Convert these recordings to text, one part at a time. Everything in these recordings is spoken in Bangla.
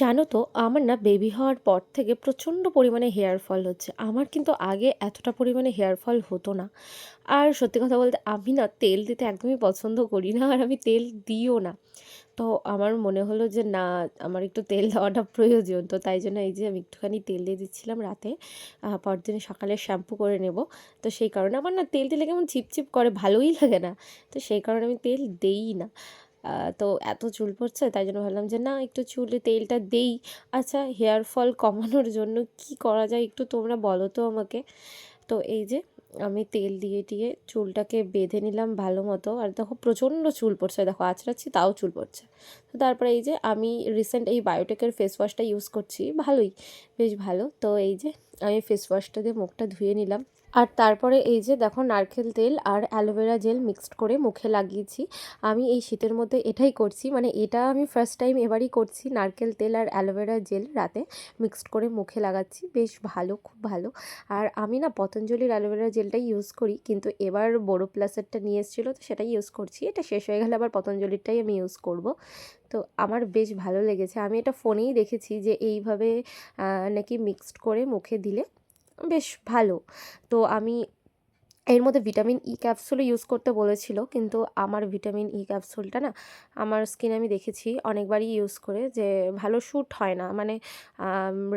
জানো তো আমার না বেবি হওয়ার পর থেকে প্রচণ্ড পরিমাণে হেয়ার ফল হচ্ছে। আমার কিন্তু আগে এতটা পরিমাণে হেয়ার ফল হতো না। আর সত্যি কথা বলতে আমি না তেল দিতে একদমই পছন্দ করি না, আর আমি তেল দিইও না। তো আমার মনে হলো যে না, আমার একটু তেল দেওয়াটা প্রয়োজন। তো তাই জন্য এই যে আমি একটুখানি তেল দিয়ে দিচ্ছিলাম রাতে, পরদিন সকালে শ্যাম্পু করে নেব। তো সেই কারণে আমার না তেল দিলে কেমন চিপচিপ করে, ভালোই লাগে না। তো সেই কারণে আমি তেল দেই না। তো এত চুল পড়ছে তাই জন্য ভাবলাম যে না, একটু চুলে তেলটা দেই। আচ্ছা, হেয়ার ফল কমানোর জন্য কি করা যায় একটু তোমরা বলো তো আমাকে। তো এই যে আমি তেল দিয়ে টিয়ে চুলটাকে বেঁধে নিলাম ভালো মতো। আর দেখো প্রচণ্ড চুল পড়ছে, দেখো আঁচড়াচ্ছি তাও চুল পড়ছে। তো তারপরে এই যে আমি রিসেন্ট এই বায়োটেকের ফেস ওয়াশটা ইউজ করছি, ভালোই, বেশ ভালো। তো এই যে আমি ফেস ওয়াশটা দিয়ে মুখটা ধুয়ে নিলাম। আর তারপরে এই যে দেখো নারকেল তেল আর অ্যালোভেরা জেল মিক্সড করে মুখে লাগিয়েছি। আমি এই শীতের মধ্যে এটাই করছি, মানে এটা আমি ফার্স্ট টাইম এবারই করছি। নারকেল তেল আর অ্যালোভেরা জেল রাতে মিক্সড করে মুখে লাগাচ্ছি, বেশ ভালো, খুব ভালো। আর আমি না পতঞ্জলির অ্যালোভেরা জেলটাই ইউজ করি, কিন্তু এবার বোরো প্লাসেরটা নিয়ে এসেছিলো তো সেটাই ইউজ করছি। এটা শেষ হয়ে গেলে আবার পতঞ্জলিরটাই আমি ইউজ করব। তো আমার বেশ ভালো লেগেছে। আমি এটা ফোনেই দেখেছি যে এইভাবে নাকি মিক্সড করে মুখে দিলে বেশ ভালো। তো আমি এর মধ্যে ভিটামিন ই ক্যাপসুলও ইউজ করতে বলেছিল, কিন্তু আমার ভিটামিন ই ক্যাপসুলটা না, আমার স্কিনে আমি দেখেছি অনেকবারই ইউজ করে যে ভালো শ্যুট হয় না, মানে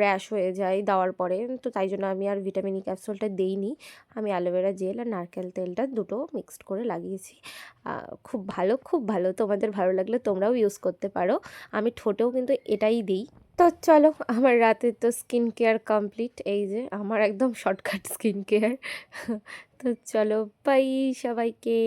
র্যাশ হয়ে যায় দেওয়ার পরে। তো তাই জন্য আমি আর ভিটামিন ই ক্যাপসুলটা দেইনি। আমি অ্যালোভেরা জেল আর নারকেল তেলটা দুটো মিক্সড করে লাগিয়েছি। খুব ভালো, খুব ভালো। তোমাদের ভালো লাগলে তোমরাও ইউজ করতে পারো। আমি ঠোঁটেও কিন্তু এটাই দিই। তো চলো, আমার রাতে তো স্কিন কেয়ার কমপ্লিট। এই যে আমার একদম শর্টকাট স্কিন কেয়ার। তো চলো, বাই সবাইকে।